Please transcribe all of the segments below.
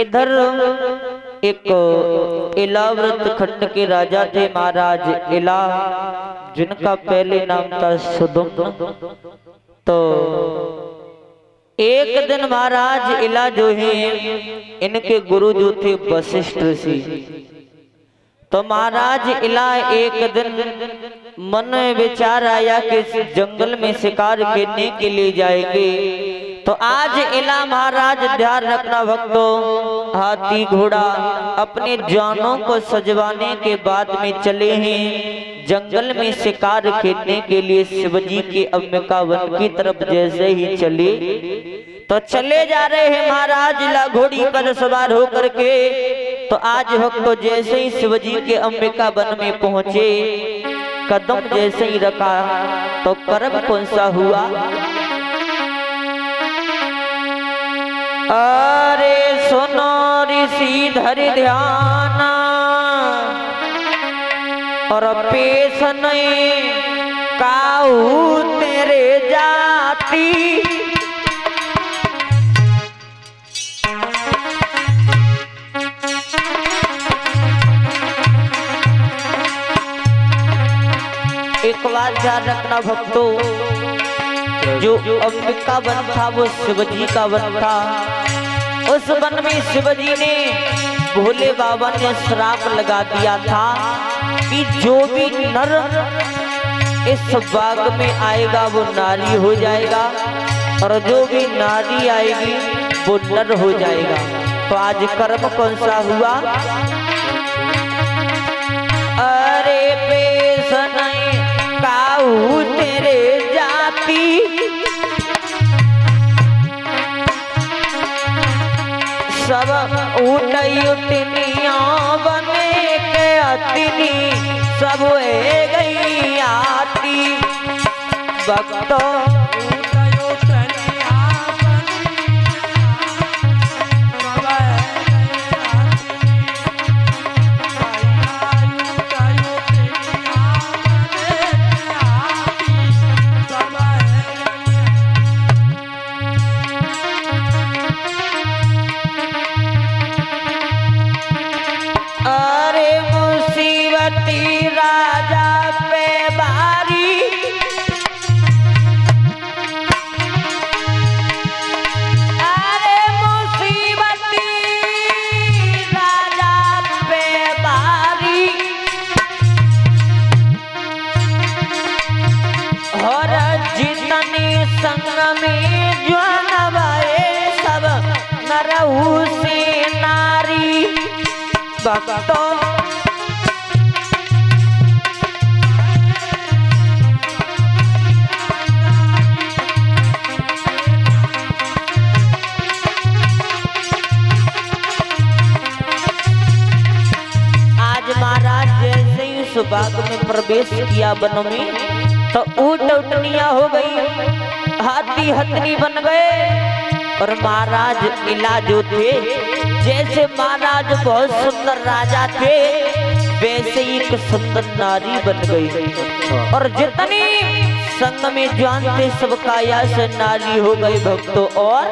इधर एक इलाव्रत खंड के राजा थे महाराज इला, जिनका पहले नाम था सुदुम्न। तो एक दिन महाराज इला जो है, इनके गुरु जो थे वशिष्ठ ऋषि। तो महाराज इला एक दिन मन में विचार आया कि जंगल में शिकार करने के लिए जाएंगे। तो आज इला महाराज ध्यान रखना भक्तों, हाथी घोड़ा अपने जानों को सजवाने के बाद में चले हैं जंगल में शिकार खेलने के लिए। शिवजी के अंबिका वन की तरफ जैसे ही चले, तो चले जा रहे हैं महाराज इला घोड़ी पर सवार होकर के। तो आज भक्तों जैसे ही शिवजी के अंबिका वन में पहुंचे, कदम जैसे ही रखा तो कर्म कौन सा हुआ? अरे सुनो ऋषि धरि ध्यान, और पेश नहीं काऊ तेरे जाती। एक बात ध्यान रखना भक्तों, जो अंबिका वन था वो शिवजी का वन था। उस वन में शिवजी ने भोले बाबा ने श्राप लगा दिया था कि जो भी नर इस बाग में आएगा वो नारी हो जाएगा, और जो भी नारी आएगी वो नर हो जाएगा। तो आज कर्म कौन सा हुआ? अरे पेश नहीं काऊ तेरे जाती, सब उठनिया बने के अतिनी, सब गई आती। भक्तों राजा पे बारी, अरे मुसीबती राजा पे बारी, और जितने संग में जो नवाए सब नरहु से नारी। भक्तों बाग में प्रवेश किया वन में, तो ऊंट उटनिया हो गई, हाथी हथनी बन गए। और महाराज इला जो थे, जैसे महाराज बहुत सुंदर राजा थे, वैसे ही एक सुंदर नारी बन गई। और जितनी संग में जान थे सब काया से नारी हो गई भक्तों। और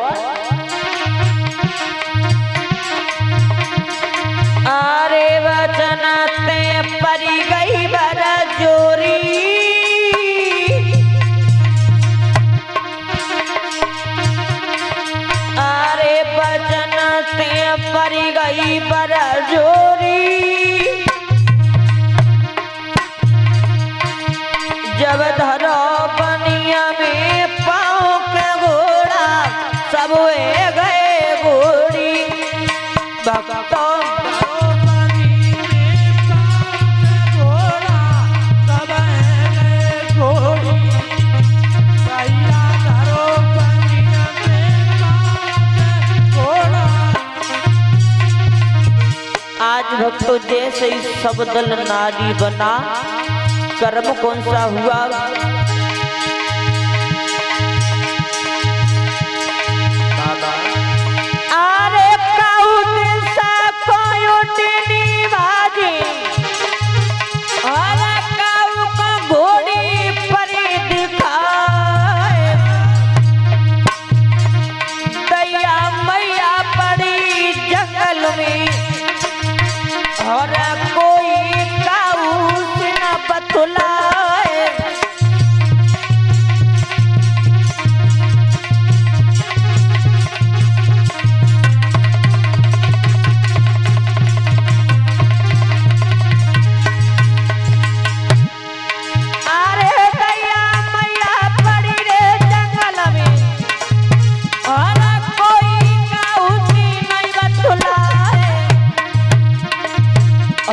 अरे वचन ते परी गई बर जोरी, अरे वचन ते परी गई बर जोरी। जब धरो बनिया में पाँव के घोड़ा, सब गए घोड़ी। भक्तों आज भक्तों जैसे ही सब दल नारी बना, कर्म कौन सा हुआ? अरे काउट सा कोई उठनी बाजी, अरे काऊ का घोड़ी पर दिखाए, दैया मैया पड़ी जंग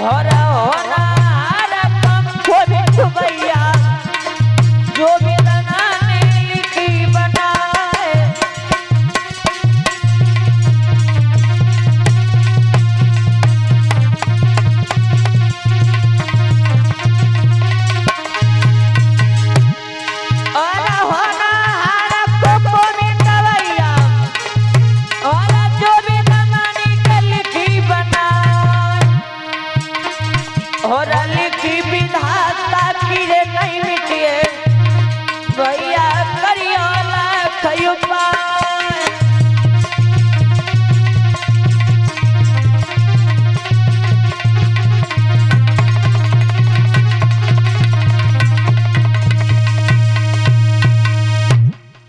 होरा होरा हर पंखो बिट्टू भैया जो भी बनाने लिखी बनाए। और होरा हर पंखो बिट्टू भैया और जो भी बनाने के लिखी बनाए। और लिखी विधाता की रे नहीं मिटिए भैया करियो लाख उपाय।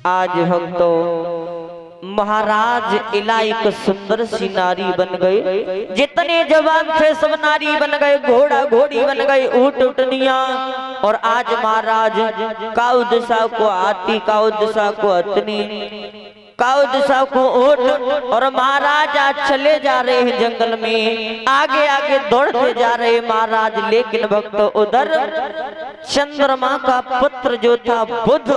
आज हम तो महाराज इला एक सुंदर सी नारी बन गए। जितने जवान थे सब नारी बन गए, घोड़ा घोड़ी बन गए, ऊंट उटनिया। और आज महाराज काऊ दिशा को हाथी, काऊ दिशा को हथनी, काऊ दिशा को ऊंट। और महाराज आज चले जा रहे हैं जंगल में, आगे आगे दौड़ते जा रहे महाराज। लेकिन भक्त उधर चंद्रमा का पुत्र जो था बुध,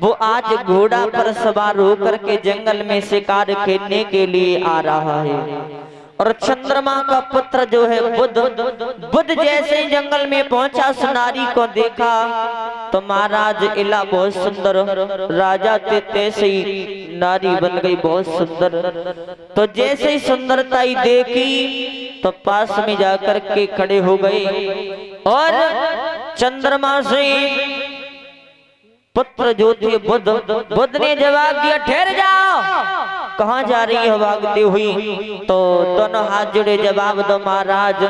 वो आज घोड़ा पर सवार होकर के जंगल में शिकार खेलने के लिए आ रहा है। और चंद्रमा का पुत्र जो है बुध जैसे ही जंगल में पहुंचा, सुनारी को देखा तो महाराज इला बहुत सुंदर राजा थे, तैसे ही नारी बन गई बहुत सुंदर। तो जैसे ही सुंदरता ही देखी तो पास में जाकर के खड़े हो गए। और चंद्रमा से पुत्र जो थे बुध ने जवाब दिया, ठहर जाओ, कहाँ जा रही है भागती हुई? तो दोनों हाथ जुड़े, जवाब दो महाराज,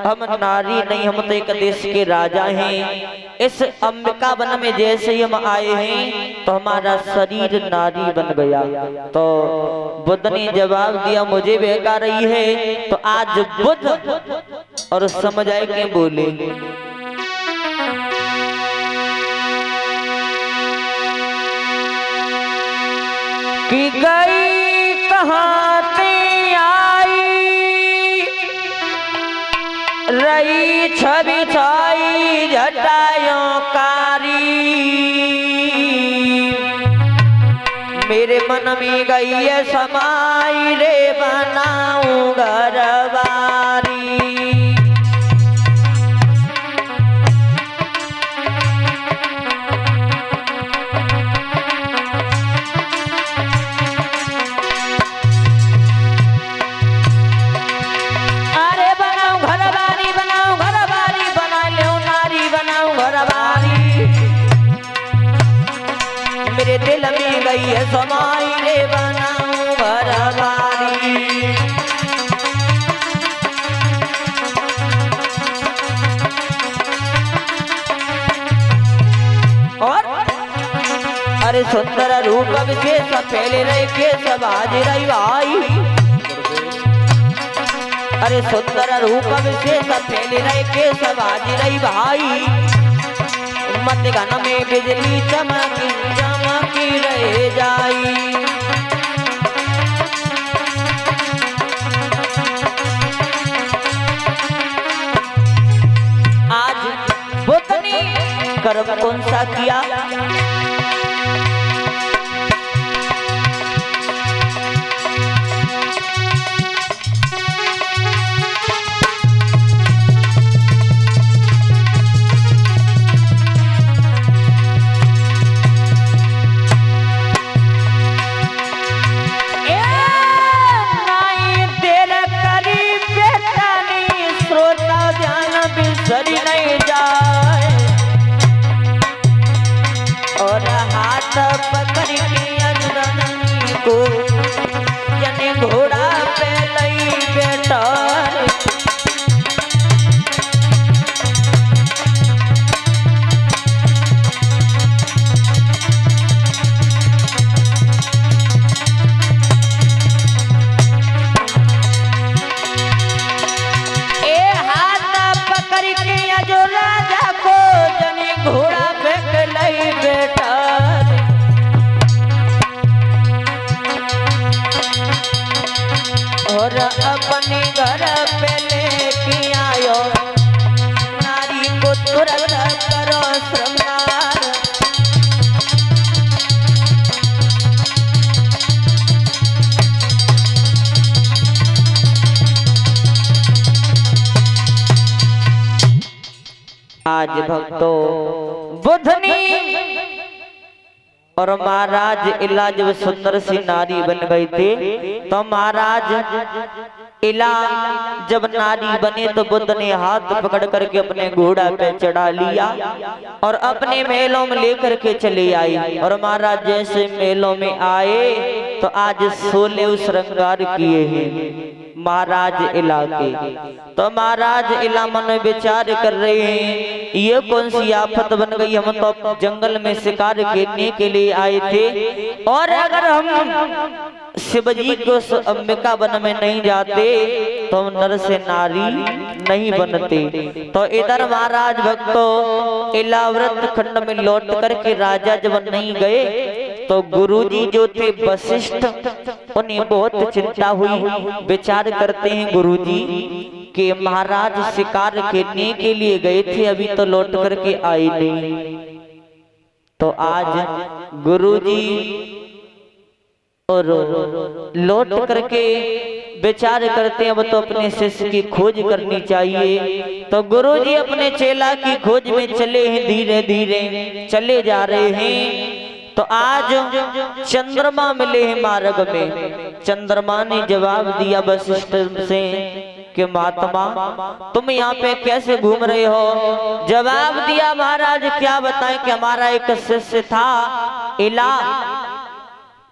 हम नारी नहीं, हम तो एक देश के राजा हैं। इस अंबिका वन में जैसे ही हम आए हैं तो हमारा शरीर नारी बन गया। तो बुध ने जवाब दिया, मुझे बहका रही है? तो आज बुध और समझ आए के बोले, कि गई कहाँ ते आई, रही छवि छाई जटायों कारी। मेरे मन में गई है समाई रे, बनाऊं घरवारी। मेरे दिल में गई है समाई रे, बनाऊं घरवारी। और अरे सुंदर रूप के सब फैले रहे के सब आज रही भाई। अरे सुंदर रूप से सब फैले रहे के सब आज रही भाई। मत गाना में बिजली चमकी चमकी रह जाई। आज बुध ने कर्म कौन सा किया? और अपने घर पे लेके आयो नारी को तुरंत करो श्रृंगार। आज भक्तों बुधनी और महाराज इला जब सुंदर सी नारी बन गई थे तो महाराज इला जब नारी बने तो बुद्ध ने हाथ पकड़ करके अपने घोड़ा पे चढ़ा लिया और अपने महलों में लेकर के चले आई। और महाराज जैसे महलों में आए तो आज 16 श्रृंगार किए हैं महाराज इला के। तो महाराज इला मन में विचार कर रहे हैं ये कौन सी आफत बन गई, हम तो जंगल में शिकार खेलने के लिए आए थे और अगर हम शिवजी को अंबिका वन में नहीं जाते तो हम नर से नारी नहीं बनते। तो इधर महाराज भक्तों इलाव्रत खंड में लौट करके राजा जब नहीं गए तो गुरुजी जो थे वशिष्ठ उन्हें बहुत चिंता हुई। विचार करते हैं गुरुजी कि महाराज शिकार खेलने के लिए गए थे अभी तो लौट करके आए नहीं। तो आज गुरुजी और लौट करके विचार करते हैं अब तो अपने शिष्य की खोज करनी चाहिए। तो गुरुजी अपने चेला की खोज में चले हैं, धीरे धीरे चले जा रहे हैं। तो आज चंद्रमा मिले हैं मार्ग में। चंद्रमा ने जवाब दिया वशिष्ठ से कि महात्मा तुम यहाँ पे कैसे घूम रहे हो। जवाब दिया महाराज क्या बताएं कि हमारा एक शिष्य था इला,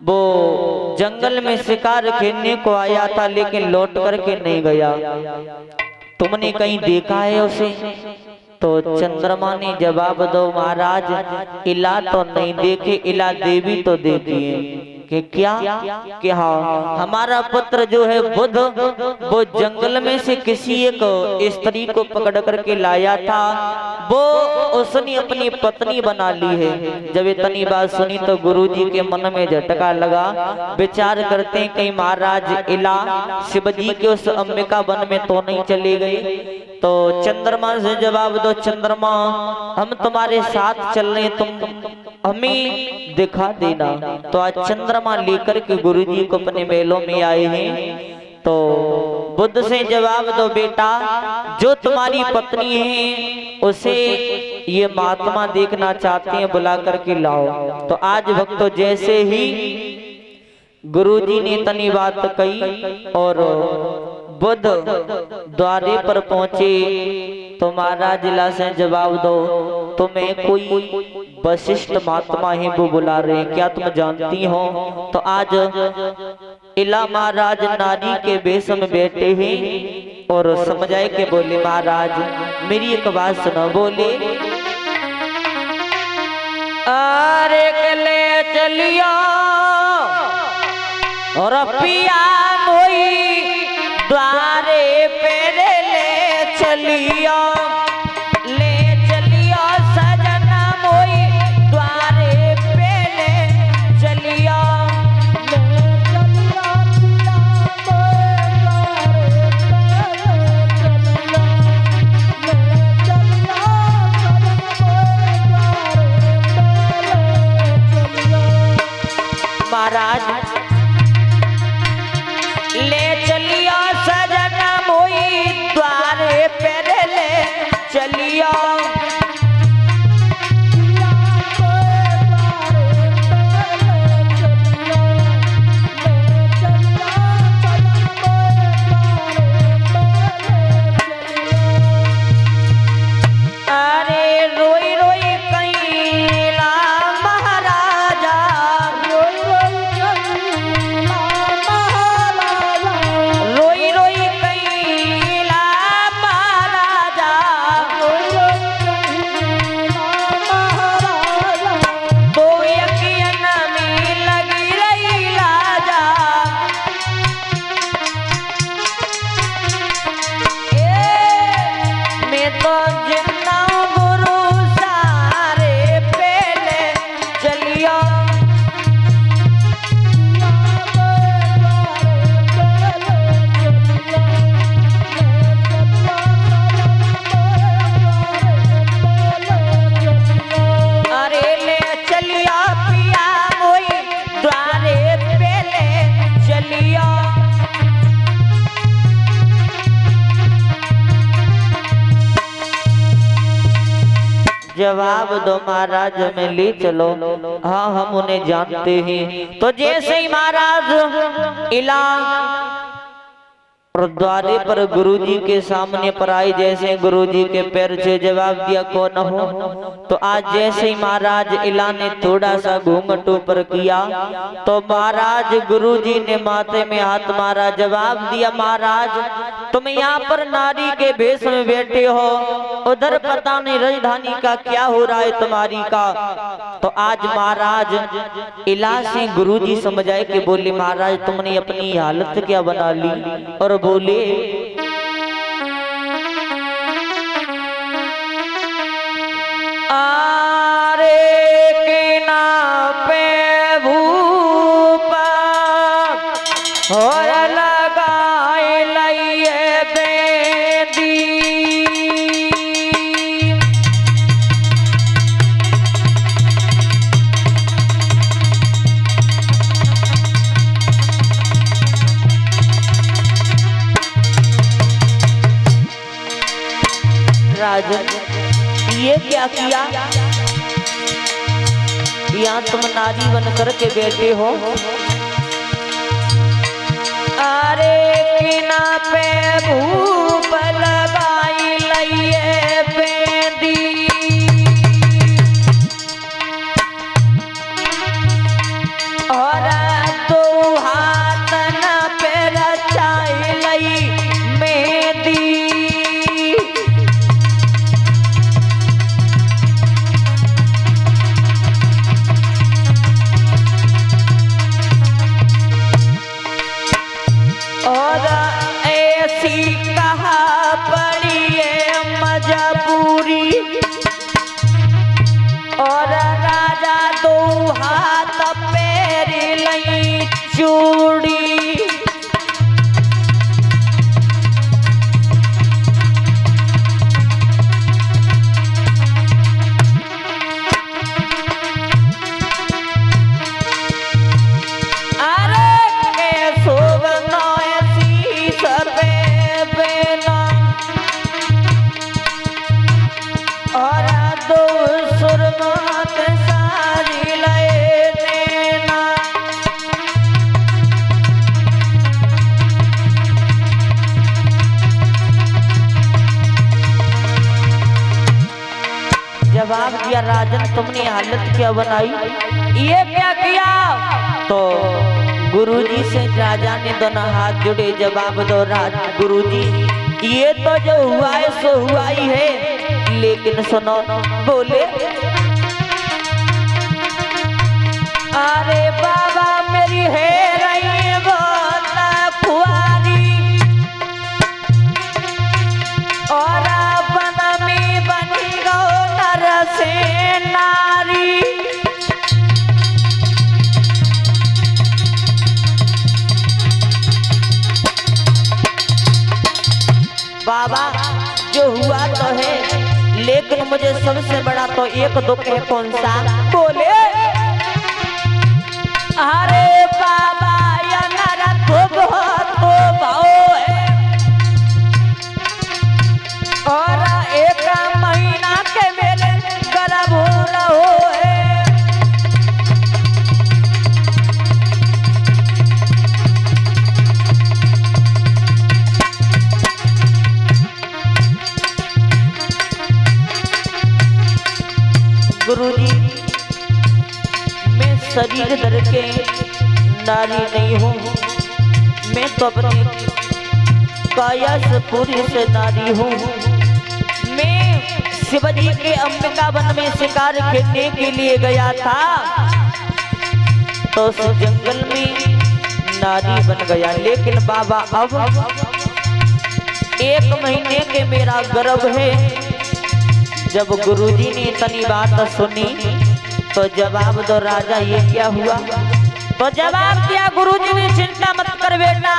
वो जंगल में शिकार खेलने को आया था लेकिन लौट करके नहीं गया, तुमने कहीं देखा है उसे। तो चंद्रमा ने जवाब दो महाराज इला तो नहीं देखे, इला देवी तो देखी है कि क्या कि हाँ हमारा पुत्र जो है बुध वो जंगल में से किसी एक स्त्री को पकड़ करके लाया था, वो उसने अपनी पत्नी बना ली है। जब इतनी बात सुनी तो गुरुजी के मन में झटका लगा। विचार करते हैं कहीं महाराज इला शिवजी के उस अंबिका वन में तो नहीं चले गए। तो चंद्रमा से जवाब दो चंद्रमा हम तुम्हारे साथ चल रहे, तुम हमें दिखा देना। तो आज चंद्रमा लेकर के गुरुजी को अपने मेलों में आए हैं। तो बुद्ध से जवाब दो बेटा जो तुम्हारी पत्नी है उसे ये महात्मा देखना चाहते हैं, बुला करके लाओ। तो आज भक्तों जैसे ही गुरुजी ने तनी बात कही और बुद्ध द्वारे पर पहुंचे तो महाराज इला से जवाब दो तुम्हें कोई वशिष्ठ महात्मा है वो बुला रहे हैं, क्या तुम जानती हो। तो आज इला महाराज नारी के वेश में बैठे हैं और समझाए के बोले महाराज मेरी एक बात सुनो। बोले अरे ले चलियो और पिया मोई द्वारे पे ले चलियो, ले चलियो सजना मोई द्वारे पे ले चलियो, ले चलियो महाराज ले चलियो सजना मोई द्वारे पे ले जवाब दो महाराज हमें ले चलो। हाँ हम उन्हें जानते हैं। तो जैसे ही महाराज इला और द्वारे पर गुरुजी के सामने पर आई, जैसे गुरुजी के पैर से जवाब दिया कौन हो। तो आज जैसे ही महाराज इला ने थोड़ा सा घूंघट ऊपर किया तो महाराज गुरुजी ने माथे में हाथ मारा, जवाब दिया महाराज तुम यहाँ पर नारी के भेष में बैठे हो, उधर पता नहीं राजधानी का क्या हो रहा है तुम्हारी का। तो आज महाराज इला से गुरुजी समझाए कि बोले महाराज तुमने अपनी हालत क्या बना ली, और बोले आरे के ना पे भूप हो लगाए लइए बेदी। राजन ये क्या किया, यहाँ तुम नारी बन कर के बैठे हो। अरे किना पे भूप लगाई लइए बेदी, और तो हाथ न पे रचाई लई मेदी। और ऐसी कहा पड़ी है मजबूरी, और राजा दो हाथ पैर लई चूड़ी। जवाब दिया राजन तुमने हालत क्या बनाई, ये क्या किया। तो गुरुजी से राजा ने दोनों हाथ जुड़े, जवाब दो राज गुरुजी ये तो जो हुआ है सो हुआ ही है, लेकिन सुनो। बोले अरे बाबा मेरी है रही बोला खुआरी, और बन में बनी गो नर से नारी। बाबा जो हुआ तो है, लेकिन मुझे सबसे बड़ा तो एक दुख है, कौन सा। बोले अरे बाबा या नरा तो भाव है, और एक महीना के मेरे गर्भ हो है। गुरुजी मैं शरीर धर के नारी नहीं हूँ, मैं तो अपनी काया से पूरी से नारी हूँ। मैं शिवजी के अंबिका वन में शिकार खेलने के लिए गया था, तो उस जंगल में नारी बन गया। लेकिन बाबा अब 1 महीने के मेरा गर्भ है। जब गुरुजी ने इतनी बात सुनी तो जवाब दो राजा ये क्या हुआ। तो जवाब दिया गुरुजी ने चिंता मत कर बेटा,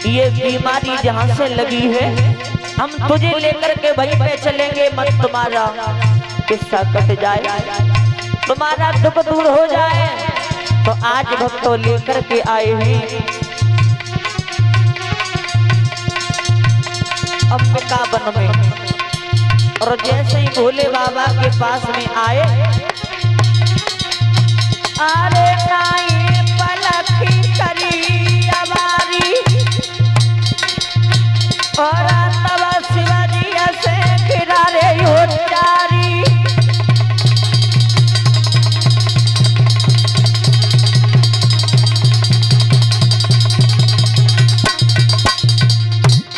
ये बीमारी जहाँ से लगी है हम तुझे लेकर के वहीं पे चलेंगे, मत तुम्हारा किस्सा कट जाए, तुम्हारा दुख दूर हो जाए। तो आज भक्तों लेकर के आए हैं अंबिका वन में। और जैसे ही भोले बाबा के पास में आए, अरे नाई पलखी करी अबारी और तब शिवाजी से किनारे उच्चारी।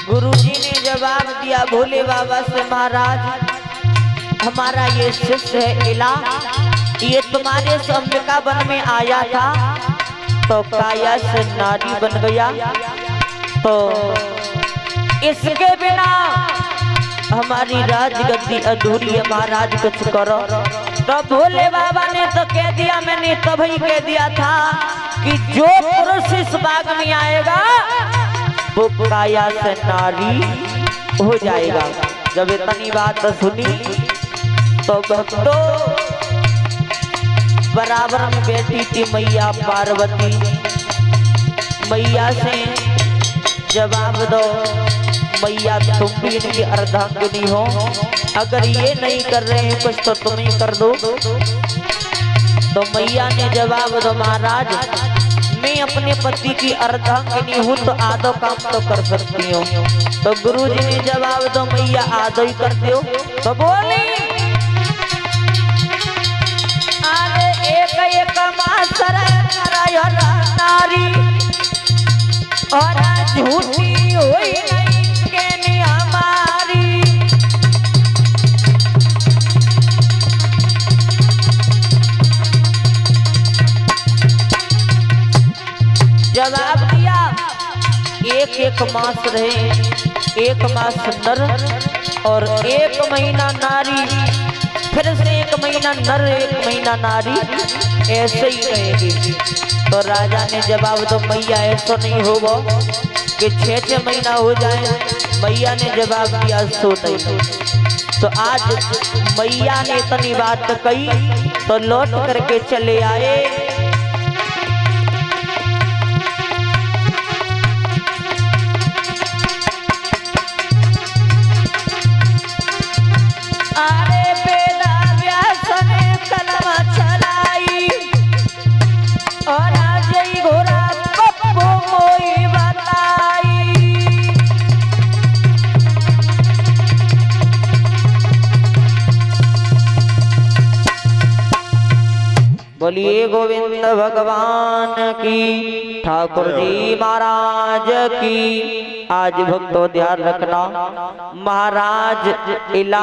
गुरुजी ने जवाब दिया भोले बाबा से, महाराज हमारा ये शिष्य है इला, ये तुम्हारे से अंबिका वन में आया था तो काया से नारी बन गया, तो इसके बिना हमारी राजगद्दी अधूरी है, महाराज कुछ करो। तो भोले बाबा ने तो कह दिया, मैंने तभी कह दिया था कि जो पुरुष इस बाग में आएगा वो काया से नारी हो जाएगा। जब इतनी बात सुनी तो भक्तों बराबर में बैठी थी मैया पार्वती। मैया से जवाब दो, मैया तुम भी इनकी अर्धांगिनी हो, अगर ये नहीं कर रहे हैं कुछ तो तुम ही कर दो। तो मैया ने जवाब दो, महाराज मैं अपने पति की अर्धांगिनी हूँ तो आधो काम तो कर सकती हूँ। तो गुरुजी ने जवाब दो, मैया आधो ही कर दो। तो बोली अरे एक एक मासर नारी और झूठी हुई नहीं के हमारी। जवाब दिया, एक एक मास रहे, एक मास नर और एक महीना नारी, फिर से एक महीना नर एक महीना नारी, ऐसे ही रहेगी। तो राजा ने जवाब दो, मैया ऐसा नहीं होगा कि 6-6 महीना हो जाए। मैया ने जवाब दिया, सो नहीं। तो आज मैया ने इतनी बात कही तो लौट करके चले आए। अरे बेदा व्यास ने कलम चलाई और आज ही घोड़ा पप्पू मोई बताई। बोलिए गोविंद भगवान की, ठाकुर जी महाराज की। आज भक्तों ध्यान रखना, महाराज इला